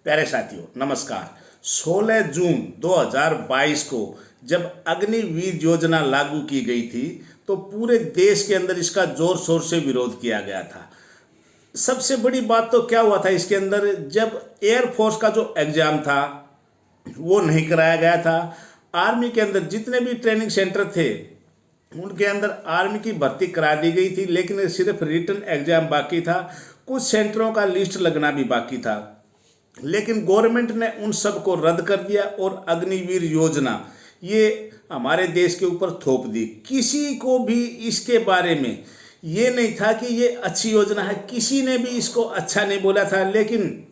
प्यारे साथियों नमस्कार। 16 जून 2022 को जब अग्निवीर योजना लागू की गई थी तो पूरे देश के अंदर इसका जोर शोर से विरोध किया गया था। सबसे बड़ी बात तो क्या हुआ था इसके अंदर, जब एयरफोर्स का जो एग्जाम था वो नहीं कराया गया था। आर्मी के अंदर जितने भी ट्रेनिंग सेंटर थे उनके अंदर आर्मी की भर्ती करा दी गई थी, लेकिन सिर्फ रिटन एग्जाम बाकी था। कुछ सेंटरों का लिस्ट लगना भी बाकी था, लेकिन गवर्नमेंट ने उन सब को रद्द कर दिया और अग्निवीर योजना ये हमारे देश के ऊपर थोप दी। किसी को भी इसके बारे में ये नहीं था कि ये अच्छी योजना है, किसी ने भी इसको अच्छा नहीं बोला था। लेकिन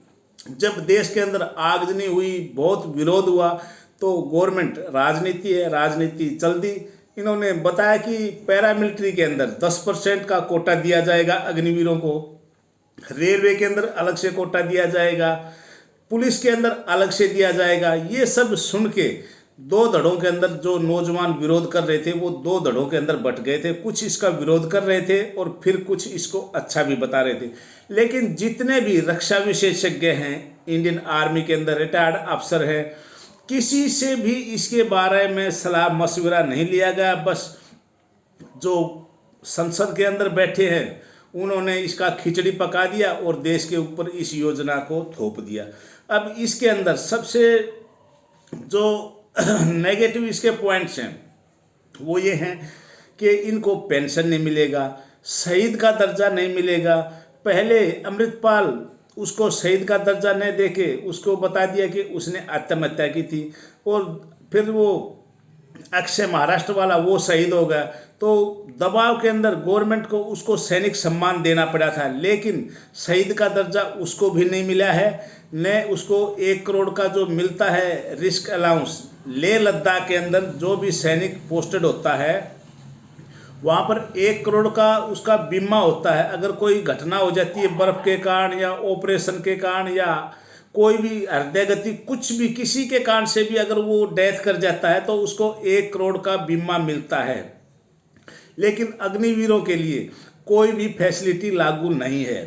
जब देश के अंदर आगजनी हुई, बहुत विरोध हुआ, तो गवर्नमेंट राजनीति है, राजनीति चल दी। इन्होंने बताया कि पैरामिलिट्री के अंदर 10% का कोटा दिया जाएगा अग्निवीरों को, रेलवे के अंदर अलग से कोटा दिया जाएगा, पुलिस के अंदर अलग से दिया जाएगा। ये सब सुन के दो धड़ों के अंदर जो नौजवान विरोध कर रहे थे वो दो धड़ों के अंदर बट गए थे। कुछ इसका विरोध कर रहे थे और फिर कुछ इसको अच्छा भी बता रहे थे। लेकिन जितने भी रक्षा विशेषज्ञ हैं इंडियन आर्मी के अंदर, रिटायर्ड अफसर हैं, किसी से भी इसके बारे में सलाह मशविरा नहीं लिया गया। बस जो संसद के अंदर बैठे हैं उन्होंने इसका खिचड़ी पका दिया और देश के ऊपर इस योजना को थोप दिया। अब इसके अंदर सबसे जो नेगेटिव इसके पॉइंट्स हैं वो ये हैं कि इनको पेंशन नहीं मिलेगा, शहीद का दर्जा नहीं मिलेगा। पहले अमृतपाल उसको शहीद का दर्जा नहीं देके उसको बता दिया कि उसने आत्महत्या की थी, और फिर वो अक्षय महाराष्ट्र वाला वो शहीद हो गया, तो दबाव के अंदर गवर्नमेंट को उसको सैनिक सम्मान देना पड़ा था। लेकिन शहीद का दर्जा उसको भी नहीं मिला है, न उसको 1 करोड़ का जो मिलता है रिस्क अलाउंस। लेह लद्दाख के अंदर जो भी सैनिक पोस्टेड होता है वहाँ पर 1 करोड़ का उसका बीमा होता है। अगर कोई घटना हो जाती है बर्फ़ के कारण या ऑपरेशन के कारण या कोई भी हृदय गति कुछ भी किसी के कारण से भी अगर वो डेथ कर जाता है तो उसको 1 करोड़ का बीमा मिलता है। लेकिन अग्निवीरों के लिए कोई भी फैसिलिटी लागू नहीं है।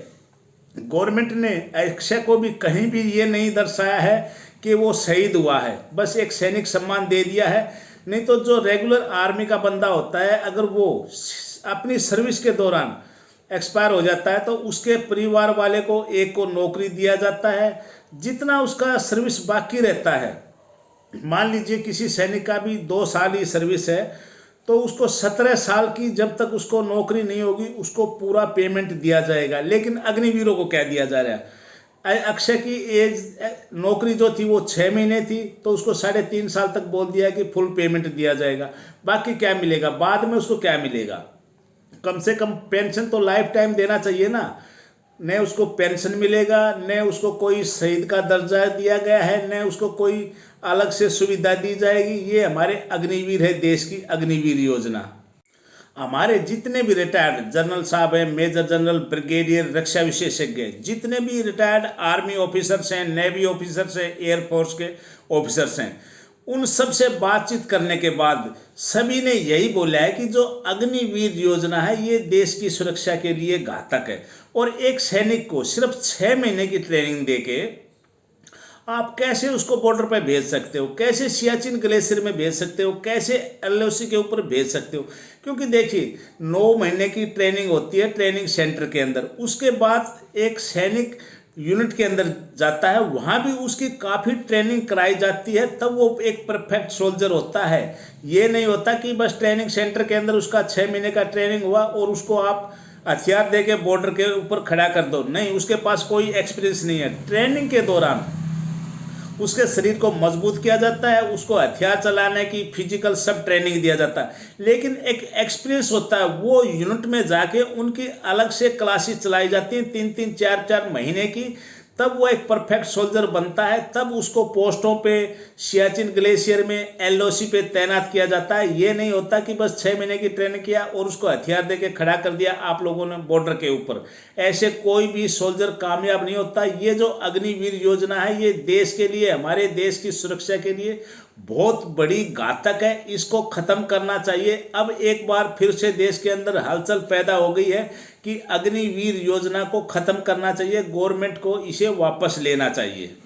गवर्नमेंट ने अक्षय को भी कहीं भी ये नहीं दर्शाया है कि वो शहीद हुआ है, बस एक सैनिक सम्मान दे दिया है। नहीं तो जो रेगुलर आर्मी का बंदा होता है अगर वो अपनी सर्विस के दौरान एक्सपायर हो जाता है तो उसके परिवार वाले को एक को नौकरी दिया जाता है। जितना उसका सर्विस बाकी रहता है, मान लीजिए किसी सैनिक का भी 2 साल ही सर्विस है तो उसको 17 साल की जब तक उसको नौकरी नहीं होगी उसको पूरा पेमेंट दिया जाएगा। लेकिन अग्निवीरों को क्या दिया जा रहा है? अक्षय की एज नौकरी जो थी वो 6 महीने थी तो उसको 3.5 साल तक बोल दिया कि फुल पेमेंट दिया जाएगा। बाकी क्या मिलेगा बाद में, उसको क्या मिलेगा? कम से कम पेंशन तो लाइफ टाइम देना चाहिए ना। न उसको पेंशन मिलेगा, न उसको कोई शहीद का दर्जा दिया गया है, न उसको कोई अलग से सुविधा दी जाएगी। ये हमारे अग्निवीर है, देश की अग्निवीर योजना। हमारे जितने भी रिटायर्ड जनरल साहब हैं, मेजर जनरल, ब्रिगेडियर, रक्षा विशेषज्ञ, जितने भी रिटायर्ड आर्मी ऑफिसर्स हैं, नेवी ऑफिसर्स हैं, एयरफोर्स के ऑफिसर्स हैं, उन सब से बातचीत करने के बाद सभी ने यही बोला है कि जो अग्निवीर योजना है ये देश की सुरक्षा के लिए घातक है। और एक सैनिक को सिर्फ 6 महीने की ट्रेनिंग देके आप कैसे उसको बॉर्डर पर भेज सकते हो? कैसे सियाचिन ग्लेशियर में भेज सकते हो? कैसे एलओसी के ऊपर भेज सकते हो? क्योंकि देखिए 9 महीने की ट्रेनिंग होती है ट्रेनिंग सेंटर के अंदर, उसके बाद एक सैनिक यूनिट के अंदर जाता है, वहाँ भी उसकी काफ़ी ट्रेनिंग कराई जाती है, तब वो एक परफेक्ट सोल्जर होता है। ये नहीं होता कि बस ट्रेनिंग सेंटर के अंदर उसका 6 महीने का ट्रेनिंग हुआ और उसको आप हथियार दे के बॉर्डर के ऊपर खड़ा कर दो। नहीं, उसके पास कोई एक्सपीरियंस नहीं है। ट्रेनिंग के दौरान उसके शरीर को मजबूत किया जाता है, उसको हथियार चलाने की फिजिकल सब ट्रेनिंग दिया जाता है। लेकिन एक एक्सपीरियंस होता है, वो यूनिट में जाके उनकी अलग से क्लासेस चलाई जाती हैं 3-3, 4-4 महीने की, तब वो एक परफेक्ट सोल्जर बनता है। तब उसको पोस्टों पे सियाचिन ग्लेशियर में एलओसी पे तैनात किया जाता है। ये नहीं होता कि बस 6 महीने की ट्रेनिंग किया और उसको हथियार देके खड़ा कर दिया आप लोगों ने बॉर्डर के ऊपर। ऐसे कोई भी सोल्जर कामयाब नहीं होता। ये जो अग्निवीर योजना है ये देश के लिए, हमारे देश की सुरक्षा के लिए बहुत बड़ी घातक है। इसको ख़त्म करना चाहिए। अब एक बार फिर से देश के अंदर हलचल पैदा हो गई है कि अग्निवीर योजना को ख़त्म करना चाहिए, गवर्नमेंट को इसे वापस लेना चाहिए।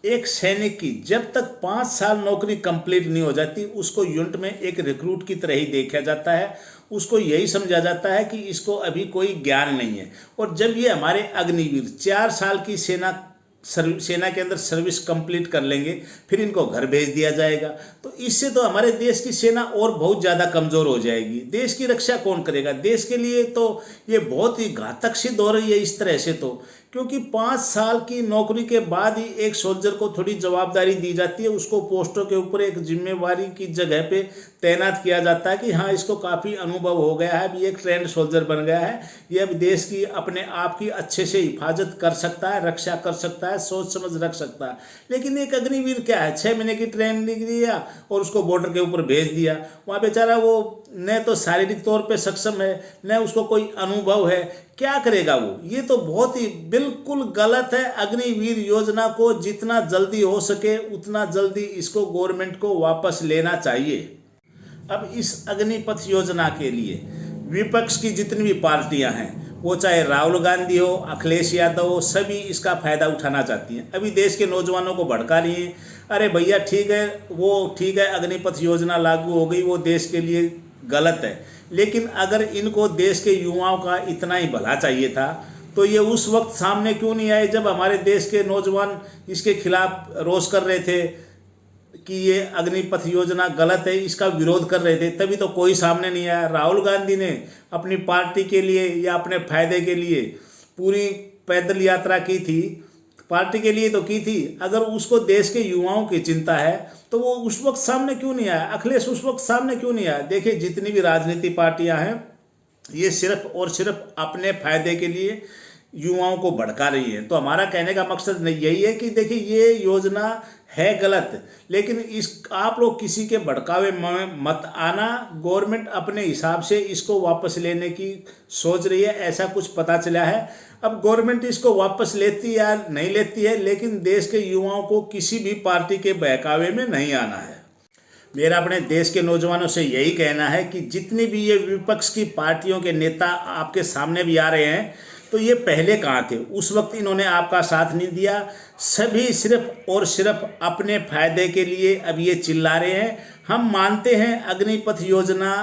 एक सैनिक की जब तक 5 साल नौकरी कंप्लीट नहीं हो जाती उसको यूनिट में एक रिक्रूट की तरह ही देखा जाता है। उसको यही समझा जाता है कि इसको अभी कोई ज्ञान नहीं है। और जब ये हमारे अग्निवीर 4 साल की सेना के अंदर सर्विस कंप्लीट कर लेंगे फिर इनको घर भेज दिया जाएगा। तो इससे तो हमारे देश की सेना और बहुत ज़्यादा कमज़ोर हो जाएगी। देश की रक्षा कौन करेगा? देश के लिए तो ये बहुत ही घातक सिद्ध हो रही है इस तरह से, तो क्योंकि 5 साल की नौकरी के बाद ही एक सोल्जर को थोड़ी जवाबदारी दी जाती है, उसको पोस्टों के ऊपर एक जिम्मेवारी की जगह पे तैनात किया जाता है कि हाँ इसको काफ़ी अनुभव हो गया है, अभी एक ट्रेंड सोल्जर बन गया है, ये अब देश की अपने आप की अच्छे से हिफाजत कर सकता है, रक्षा कर सकता है, सोच समझ रख सकता है। लेकिन एक अग्निवीर क्या है, 6 महीने की ट्रेनिंग दिया और उसको बॉर्डर के ऊपर भेज दिया। वहाँ बेचारा वो न तो शारीरिक तौर पे सक्षम है न उसको कोई अनुभव है, क्या करेगा वो? ये तो बहुत ही बिल्कुल गलत है। अग्निवीर योजना को जितना जल्दी हो सके उतना जल्दी इसको गवर्नमेंट को वापस लेना चाहिए। अब इस अग्निपथ योजना के लिए विपक्ष की जितनी भी पार्टियां हैं, वो चाहे राहुल गांधी हो, अखिलेश यादव हो, सभी इसका फ़ायदा उठाना चाहती हैं। अभी देश के नौजवानों को भड़का रही हैं, अरे भैया ठीक है अग्निपथ योजना लागू हो गई, वो देश के लिए गलत है, लेकिन अगर इनको देश के युवाओं का इतना ही भला चाहिए था तो ये उस वक्त सामने क्यों नहीं आए जब हमारे देश के नौजवान इसके खिलाफ रोष कर रहे थे कि ये अग्निपथ योजना गलत है, इसका विरोध कर रहे थे? तभी तो कोई सामने नहीं आया। राहुल गांधी ने अपनी पार्टी के लिए या अपने फायदे के लिए पूरी पैदल यात्रा की थी, पार्टी के लिए तो की थी। अगर उसको देश के युवाओं की चिंता है तो वो उस वक्त सामने क्यों नहीं आया? अखिलेश उस वक्त सामने क्यों नहीं आया? देखिए जितनी भी राजनीति पार्टियां हैं ये सिर्फ और सिर्फ अपने फायदे के लिए युवाओं को भड़का रही है। तो हमारा कहने का मकसद यही है कि देखिए ये योजना है गलत, लेकिन इस आप लोग किसी के भड़कावे में मत आना। गवर्नमेंट अपने हिसाब से इसको वापस लेने की सोच रही है, ऐसा कुछ पता चला है। अब गवर्नमेंट इसको वापस लेती या नहीं लेती है, लेकिन देश के युवाओं को किसी भी पार्टी के बहकावे में नहीं आना है। मेरा अपने देश के नौजवानों से यही कहना है कि जितनी भी ये विपक्ष की पार्टियों के नेता आपके सामने भी आ रहे हैं, तो ये पहले कहाँ थे? उस वक्त इन्होंने आपका साथ नहीं दिया। सभी सिर्फ और सिर्फ अपने फायदे के लिए अब ये चिल्ला रहे हैं। हम मानते हैं अग्निपथ योजना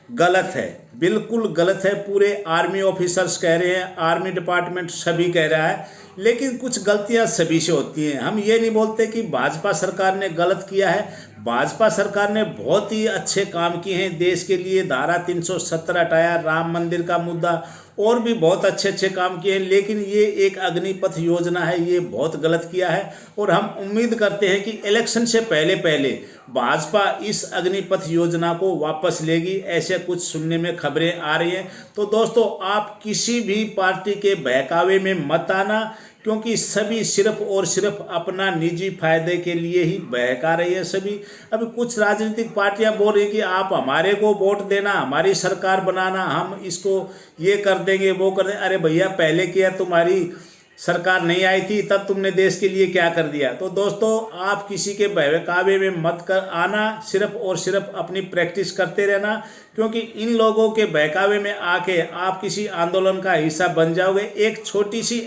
गलत है, बिल्कुल गलत है। पूरे आर्मी ऑफिसर्स कह रहे हैं, आर्मी डिपार्टमेंट सभी कह रहा है, लेकिन कुछ गलतियां सभी से होती हैं। हम ये नहीं बोलते कि भाजपा सरकार ने गलत किया है, भाजपा सरकार ने बहुत ही अच्छे काम किए हैं देश के लिए। धारा 370 हटाया, राम मंदिर का मुद्दा, और भी बहुत अच्छे अच्छे काम किए हैं। लेकिन ये एक अग्निपथ योजना है, ये बहुत गलत किया है। और हम उम्मीद करते हैं कि इलेक्शन से पहले पहले भाजपा इस अग्निपथ योजना को वापस लेगी, ऐसे कुछ सुनने में खबरें आ रही हैं। तो दोस्तों आप किसी भी पार्टी के बहकावे में मत आना, क्योंकि सभी सिर्फ और सिर्फ अपना निजी फायदे के लिए ही बहका रही है सभी। अभी कुछ राजनीतिक पार्टियां बोल रही कि आप हमारे को वोट देना, हमारी सरकार बनाना, हम इसको ये कर देंगे वो कर देंगे। अरे भैया पहले क्या तुम्हारी सरकार नहीं आई थी तब तुमने देश के लिए क्या कर दिया? तो दोस्तों आप किसी के बहकावे में मत कर आना, सिर्फ और सिर्फ अपनी प्रैक्टिस करते रहना, क्योंकि इन लोगों के बहकावे में आके आप किसी आंदोलन का हिस्सा बन जाओगे। एक छोटी सी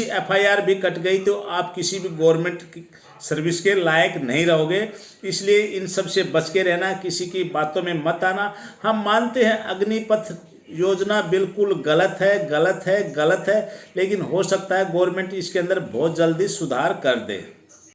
एफआईआर भी कट गई तो आप किसी भी गवर्नमेंट की सर्विस के लायक नहीं रहोगे। इसलिए इन सब से बच के रहना, किसी की बातों में मत आना। हम मानते हैं अग्निपथ योजना बिल्कुल गलत है, लेकिन हो सकता है गवर्नमेंट इसके अंदर बहुत जल्दी सुधार कर दे।